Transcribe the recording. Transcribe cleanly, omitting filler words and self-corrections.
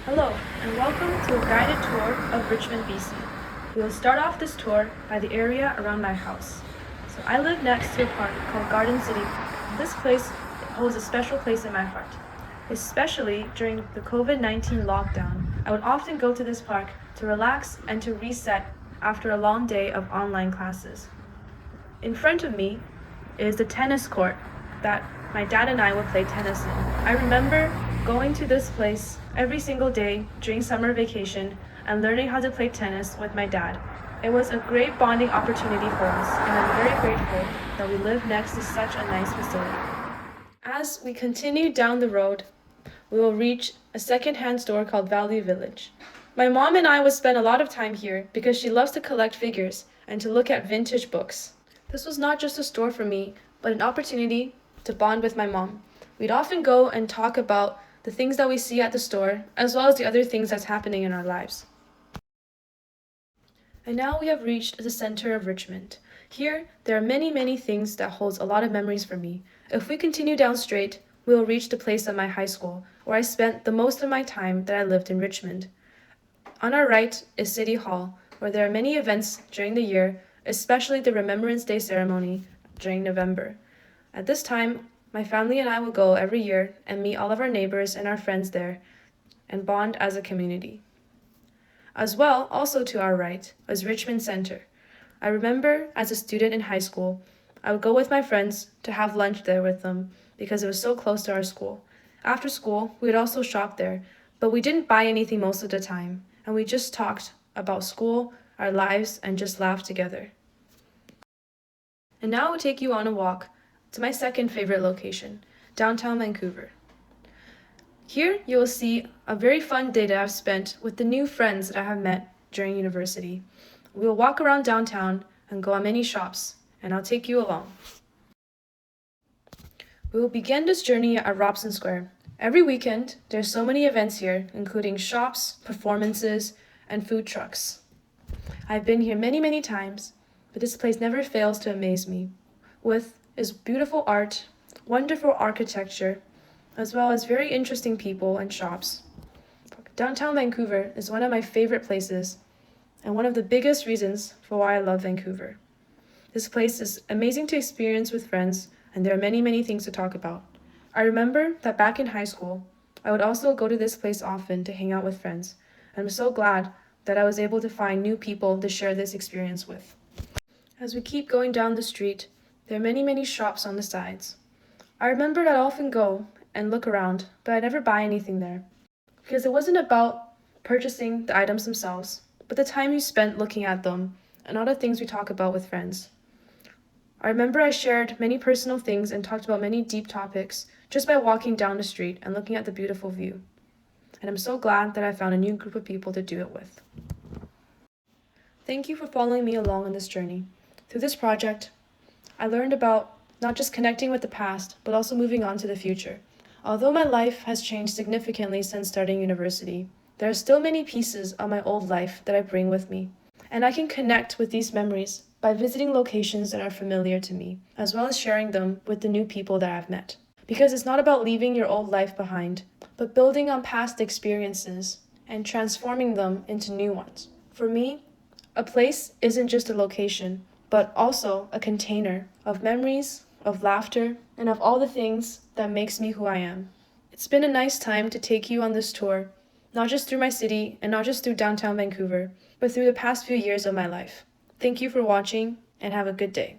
Hello, and welcome to a guided tour of Richmond, BC. We will start off this tour by the area around my house. So I live next to a park called Garden City. This place holds a special place in my heart. Especially during the COVID-19 lockdown, I would often go to this park to relax and to reset after a long day of online classes. In front of me is the tennis court that my dad and I would play tennis in. I remember going to this place every single day during summer vacation and learning how to play tennis with my dad. It was a great bonding opportunity for us, and I'm very grateful that we live next to such a nice facility. As we continue down the road, we will reach a second-hand store called Value Village. My mom and I would spend a lot of time here because she loves to collect figures and to look at vintage books. This was not just a store for me, but an opportunity to bond with my mom. We'd often go and talk about the things that we see at the store, as well as the other things that's happening in our lives. And now we have reached the center of Richmond. Here, there are many things that holds a lot of memories for me. If we continue down straight, we will reach the place of my high school, where I spent the most of my time that I lived in Richmond. On our right is City Hall, where there are many events during the year, especially the Remembrance Day ceremony during November. At this time, my family and I will go every year and meet all of our neighbors and our friends there and bond as a community. As well, also to our right, was Richmond Center. I remember as a student in high school, I would go with my friends to have lunch there with them because it was so close to our school. After school, we would also shop there, but we didn't buy anything most of the time, and we just talked about school, our lives, and just laughed together. And now I will take you on a walk to my second favorite location, downtown Vancouver. Here you will see a very fun day that I've spent with the new friends that I have met during university. We will walk around downtown and go on many shops, and I'll take you along. We will begin this journey at Robson Square. Every weekend, there's so many events here, including shops, performances, and food trucks. I've been here many times, but this place never fails to amaze me with its beautiful art, wonderful architecture, as well as very interesting people and shops. Downtown Vancouver is one of my favorite places and one of the biggest reasons for why I love Vancouver. This place is amazing to experience with friends, and there are many things to talk about. I remember that back in high school, I would also go to this place often to hang out with friends, and I'm so glad that I was able to find new people to share this experience with. As we keep going down the street, there are many shops on the sides. I remember I'd often go and look around, but I'd never buy anything there, because it wasn't about purchasing the items themselves, but the time you spent looking at them and all the things we talk about with friends. I remember I shared many personal things and talked about many deep topics just by walking down the street and looking at the beautiful view. And I'm so glad that I found a new group of people to do it with. Thank you for following me along on this journey. Through this project, I learned about not just connecting with the past, but also moving on to the future. Although my life has changed significantly since starting university, there are still many pieces of my old life that I bring with me, and I can connect with these memories by visiting locations that are familiar to me, as well as sharing them with the new people that I've met. Because it's not about leaving your old life behind, but building on past experiences and transforming them into new ones. For me, a place isn't just a location, but also a container of memories, of laughter, and of all the things that makes me who I am. It's been a nice time to take you on this tour, not just through my city and not just through downtown Vancouver, but through the past few years of my life. Thank you for watching, and have a good day.